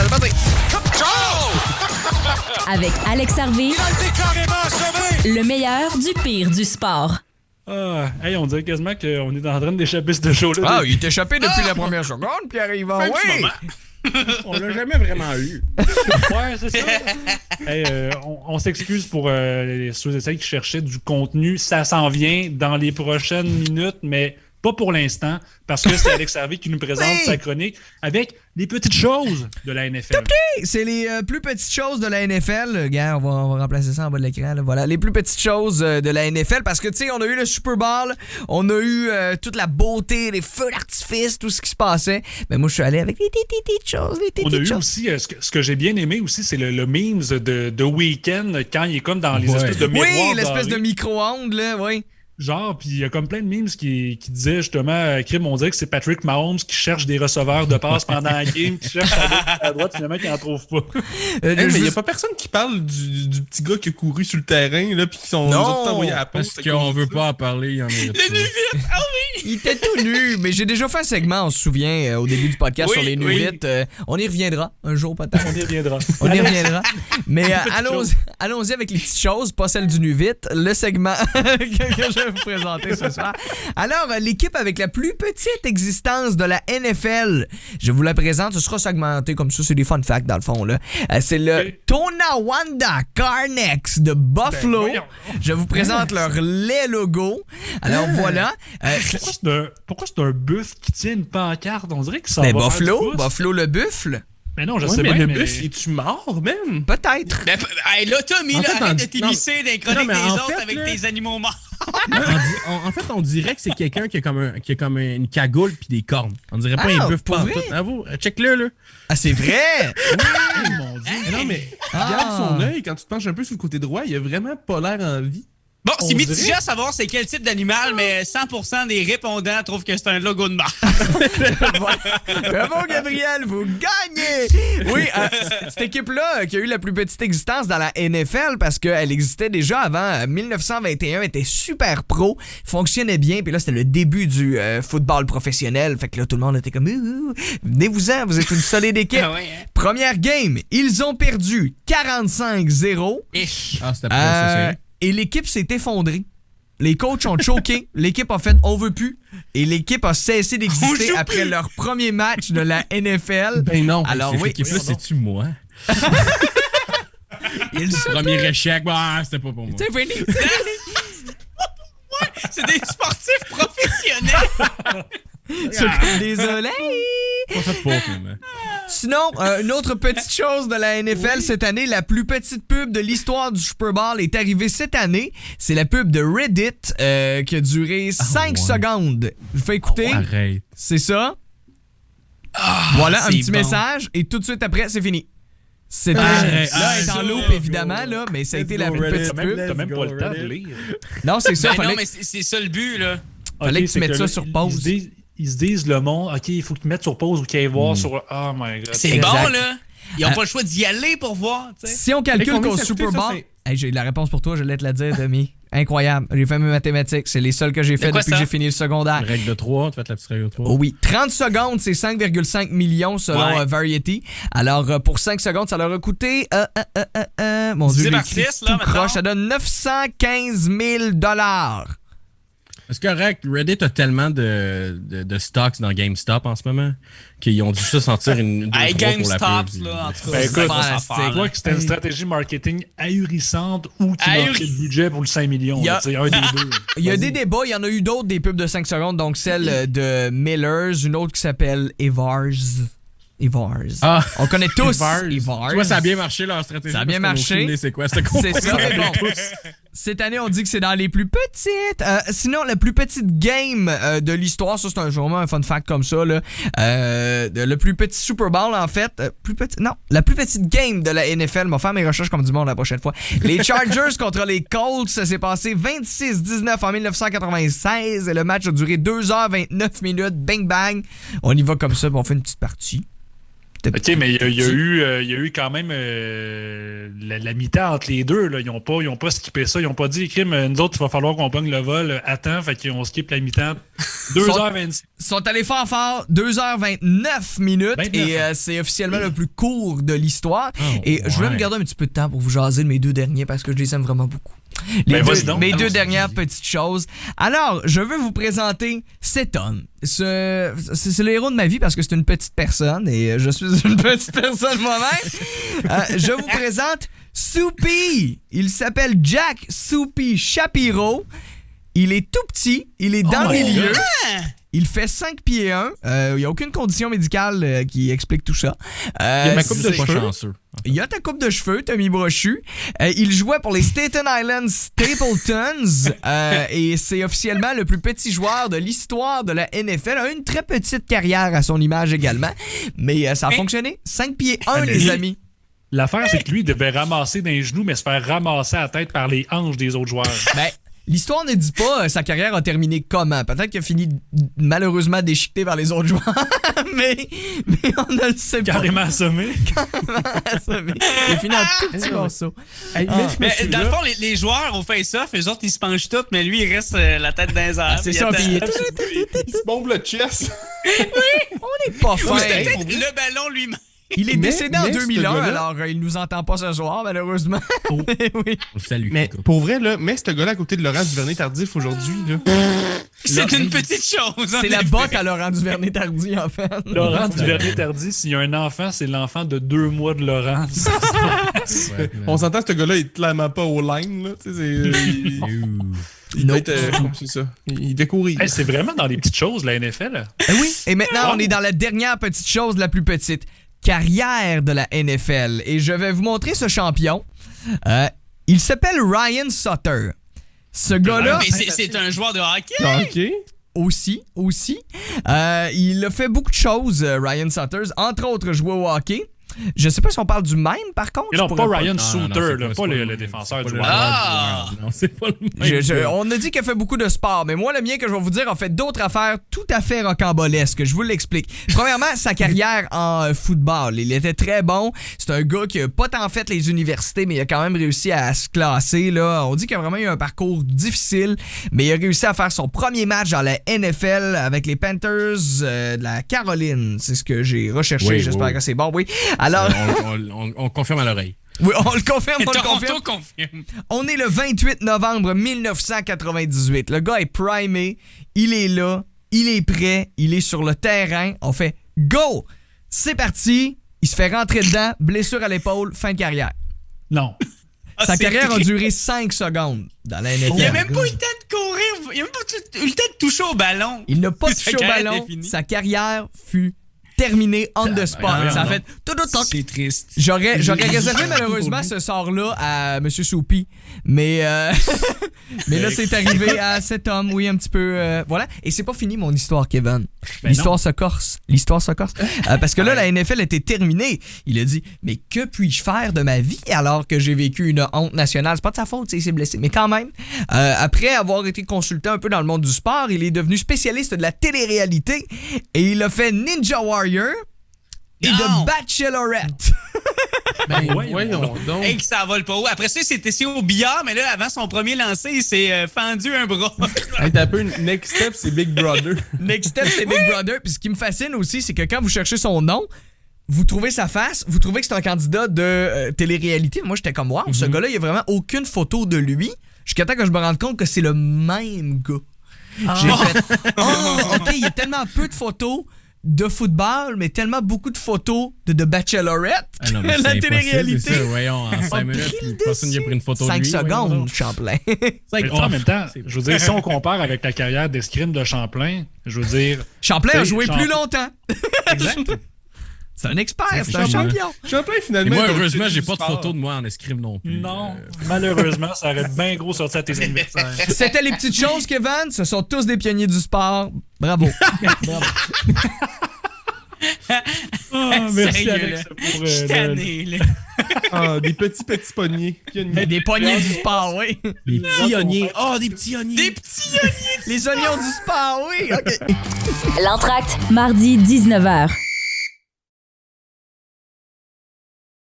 c'est parti. Avec Alex Harvey, Il a été carrément assommé! le meilleur du pire du sport. Hey, on dirait quasiment qu'on est en train d'échapper ce show-là. Ah, il est échappé depuis la première seconde, Pierre-Yvan. Oui! On l'a jamais vraiment eu. Ouais, c'est ça. Hey, on s'excuse pour les sous-essais qui cherchaient du contenu. Ça s'en vient dans les prochaines minutes, mais pas pour l'instant, parce que c'est Alex Harvey qui nous présente sa chronique avec les petites choses de la NFL. C'est les plus petites choses de la NFL. Regarde, on va remplacer ça en bas de l'écran. Là. Voilà, les plus petites choses de la NFL. Parce que, tu sais, on a eu le Super Bowl, on a eu toute la beauté, les feux d'artifice, tout ce qui se passait. Mais moi, je suis allé avec les petites choses, On a eu aussi, ce que j'ai bien aimé aussi, c'est le memes de Weeknd, quand il est comme dans les espèces de miroirs. Oui, l'espèce de micro-ondes, là, oui. Genre, puis il y a comme plein de memes qui disaient justement, Krim, on dirait que c'est Patrick Mahomes qui cherche des receveurs de passe pendant la game, qui cherche à droite, finalement, qui n'en trouve pas. Mais il n'y a pas personne qui parle du petit gars qui a couru sur le terrain, là, puis qui sont envoyés à la poste. Parce qu'on veut pas en parler, il y en a. Le nu-vite! Ah oui! Il était tout nu, mais j'ai déjà fait un segment, on se souvient, au début du podcast sur les nu-vites. On y reviendra un jour, peut-être. On y reviendra. On y reviendra. Mais allons-y avec les petites choses, pas celles du nu-vite. Le segment que je vais vous présenter ce soir. Alors, l'équipe avec la plus petite existence de la NFL, je vous la présente, ce sera segmenté comme ça, c'est des fun facts dans le fond. Là. C'est le Tonawanda Carnex de Buffalo. Je vous présente leur laid logo. Alors voilà. Pourquoi c'est un buff qui tient une pancarte? On dirait que ça va Buffalo le buffle. Mais non, je sais bien. Le bus, es-tu mort, même? Peut-être. Ben, hey, là, Tommy, arrête de t'immiscer dans les chroniques des autres avec tes animaux morts. En fait, on dirait que c'est quelqu'un qui a comme une cagoule puis des cornes. On dirait pas un bœuf pas en tout. Avoue, check-le, là. Ah, c'est vrai? Oui, mon Dieu. Non, mais regarde son œil, quand tu te penches un peu sur le côté droit, il a vraiment pas l'air en vie. Bon, c'est mitigé à savoir c'est quel type d'animal, mais 100% des répondants trouvent que c'est un logo de marque. Bravo, Gabriel, vous gagnez! Oui, cette équipe-là qui a eu la plus petite existence dans la NFL parce qu'elle existait déjà avant 1921, était super pro, fonctionnait bien, puis là, c'était le début du football professionnel. Fait que là, tout le monde était comme venez-vous-en, vous êtes une solide équipe. Ah ouais, hein? Première game, ils ont perdu 45-0. Ah, c'était pas ça. Et l'équipe s'est effondrée. Les coachs ont choqué. L'équipe a fait « on veut plus ». Et l'équipe a cessé d'exister après leur premier match de la NFL. Ben non. Alors cette oui. équipe-là, c'est-tu moi? Premier échec, c'était pas pour moi. C'est fini. C'est des sportifs professionnels. Désolé. Pas fait pour, finalement. Sinon, une autre petite chose de la NFL cette année, la plus petite pub de l'histoire du Super Bowl est arrivée cette année. C'est la pub de Reddit qui a duré 5 secondes. Je vous fais écouter. Arrête. C'est ça. Voilà, un petit message. Et tout de suite après, c'est fini. Là, elle est en loop, évidemment, là, mais ça a été la plus petite pub. T'as même pas le temps de lire. Non, c'est ça. Non, mais c'est ça le but, là. Fallait que tu mettes ça sur pause. Ils se disent le monde, OK, il faut qu'ils mettent sur pause ou qu'ils aillent voir sur. Oh my God. C'est bon, là. Ils n'ont pas le choix d'y aller pour voir, tu sais. Si on calcule qu'au Super Bowl... Hey, j'ai la réponse pour toi, je vais te la dire, Demi. Incroyable. J'ai fait mes mathématiques. C'est les seules que j'ai fait depuis que j'ai fini le secondaire. Une règle de 3, tu fais la petite règle de 3. Oh oui. 30 secondes, c'est 5,5 millions selon Variety. Alors, pour 5 secondes, ça leur a coûté... mon Dieu, tout croche. Ça donne 915 000 $. C'est correct. Reddit a tellement de stocks dans GameStop en ce moment qu'ils ont dû se sentir une pour la pub. GameStop, là, en tout cas. Écoute, je crois que c'était une stratégie marketing ahurissante ou qui manquait de budget pour le 5 millions. Il y a un des deux. Il y a des débats. Il y en a eu d'autres, des pubs de 5 secondes. Donc, celle de Miller's, une autre qui s'appelle Evars. Ah. On connaît tous Evars. Tu vois, ça a bien marché leur stratégie. Ça a bien marché. C'est quoi C'est ça, mais bon. Cette année, on dit que c'est dans les plus petites. Sinon, la plus petite game de l'histoire, ça, c'est vraiment un fun fact comme ça, là. Le plus petit Super Bowl, en fait. La plus petite game de la NFL. M'a fait mes recherches comme du monde la prochaine fois. Les Chargers contre les Colts, ça s'est passé 26-19 en 1996. Et le match a duré 2h29 minutes. Bang, bang. On y va comme ça, puis on fait une petite partie. OK, mais il y a eu quand même la mi-temps entre les deux. Là. Ils n'ont pas skippé ça. Ils n'ont pas dit, crime, nous autres, il va falloir qu'on pogne le vol à temps. Fait qu'ils ont skip la mi-temps. 2h26. Ils sont allés fort, 2h29 minutes. 29. Et c'est officiellement le plus court de l'histoire. Et je voulais me garder un petit peu de temps pour vous jaser de mes deux derniers parce que je les aime vraiment beaucoup. Mes deux dernières petites choses. Alors, je veux vous présenter cet homme. C'est le héros de ma vie parce que c'est une petite personne et je suis une petite personne moi-même. Je vous présente Soupy. Il s'appelle Jack Soupy Shapiro. Il est tout petit, il est dans le milieu. Il fait 5 pieds 1. Il n'y a aucune condition médicale qui explique tout ça. Il y a ma coupe de cheveux. Il y a ta coupe de cheveux, Tommy Brochu. Il jouait pour les Staten Island Stapletons et c'est officiellement le plus petit joueur de l'histoire de la NFL. Il a une très petite carrière à son image également, mais ça a fonctionné. 5 pieds 1, les amis. L'affaire, c'est que lui, il devait ramasser dans les genoux, mais se faire ramasser à la tête par les hanches des autres joueurs. Ben, l'histoire ne dit pas sa carrière a terminé comment. Peut-être qu'il a fini malheureusement déchiqueté par les autres joueurs, mais on ne le sait pas. Carrément assommé. Il a fini en tout petit morceau. Mais dans le fond, les joueurs au face-off, eux autres, ils se penchent tous, mais lui, il reste la tête dans les airs. C'est ça, puis Il se bombe le chest. on n'est pas fin. C'est peut-être le ballon lui-même. Il est décédé en 2001, gars-là... alors il nous entend pas ce soir, malheureusement. Oh. Oui. Salut. Mais pour vrai, là, mets ce gars-là à côté de Laurent Duvernay-Tardif aujourd'hui. Là. C'est une petite chose. C'est la botte à Laurent Duvernay-Tardy, en fait. Laurent Duvernay-Tardy, s'il y a un enfant, c'est l'enfant de 2 mois de Laurent. On s'entend que ce gars-là, il est clairement pas au line. Là. Il c'est ça. Il devait courir. Hey, c'est vraiment dans les petites choses, la NFL. Oui, et maintenant, on est dans la dernière petite chose, la plus petite. Carrière de la NFL. Et je vais vous montrer ce champion. Il s'appelle Ryan Sutter. Ce gars-là... Mais c'est un joueur de hockey. Aussi. Il a fait beaucoup de choses, Ryan Sutter. Entre autres, jouer au hockey. Je sais pas si on parle du même, par contre. Et non, pas Ryan Sutter, pas le défenseur du joueur. Non, c'est pas le même. On a dit qu'il a fait beaucoup de sport, mais moi, le mien que je vais vous dire a fait d'autres affaires tout à fait rocambolesques. Je vous l'explique. Premièrement, sa carrière en football. Il était très bon. C'est un gars qui a pas tant fait les universités, mais il a quand même réussi à se classer. Là. On dit qu'il a vraiment eu un parcours difficile, mais il a réussi à faire son premier match dans la NFL avec les Panthers de la Caroline. C'est ce que j'ai recherché. Oui, j'espère que c'est bon. Oui. Alors, on confirme à l'oreille. Oui, on le confirme, Toronto confirme. On est le 28 novembre 1998. Le gars est primé, il est là, il est prêt, il est sur le terrain. On fait go! C'est parti. Il se fait rentrer dedans, blessure à l'épaule, fin de carrière. Non. Sa carrière a duré 5 secondes dans la NFL. Il a même pas eu le temps de courir, il a même pas eu le temps de toucher au ballon. Il n'a pas touché au ballon. Sa carrière fut terminé on the spot. Ça a fait tout. C'est triste. J'aurais réservé malheureusement ce sort-là à M. Soupy, mais là c'est arrivé à cet homme, oui, un petit peu. Voilà. Et c'est pas fini mon histoire, Kevin. L'histoire se corse. Parce que là, la NFL était terminée. Il a dit, mais que puis-je faire de ma vie alors que j'ai vécu une honte nationale? C'est pas de sa faute, il s'est blessé, mais quand même. Après avoir été consultant un peu dans le monde du sport, il est devenu spécialiste de la télé-réalité et il a fait Ninja Warrior et de Bachelorette. Voyons donc. Hey, que ça vole pas haut. Après ça, il s'est essayé au billard, mais là, avant son premier lancer, il s'est fendu un bras. Hey, t'as un peu Next Step, c'est Big Brother. Next Step, c'est Big Brother. Puis ce qui me fascine aussi, c'est que quand vous cherchez son nom, vous trouvez sa face, vous trouvez que c'est un candidat de télé-réalité. Moi, j'étais comme, wow, ce gars-là, il n'y a vraiment aucune photo de lui. Jusqu'à temps que je me rende compte que c'est le même gars. J'ai fait, OK, il y a tellement peu de photos de football, mais tellement beaucoup de photos de Bachelorette. Ah non, mais la télé-réalité. Ça, voyons, en 5 minutes, personne n'y a pris une photo de lui. 5 secondes, Champlain. Mais en même temps, je veux dire, si on compare avec la carrière d'escrime de Champlain, je veux dire... Champlain a joué plus longtemps. Exact. C'est un expert, c'est un champion. Champlain, finalement... Et moi, heureusement, j'ai pas de photo de moi en escrime non plus. Non, malheureusement, ça aurait bien gros sorti à tes anniversaires. C'était les petites choses, Kevin. Ce sont tous des pionniers du sport. Bravo. Bravo. Merci, Alex, pour... Je suis tanné, là. Des petits poignets. Des poignets du sport, oui. Des petits oignons. Oh, des petits oignons. Des petits oignons. Les oignons du sport, oui. OK. L'entracte, mardi 19h.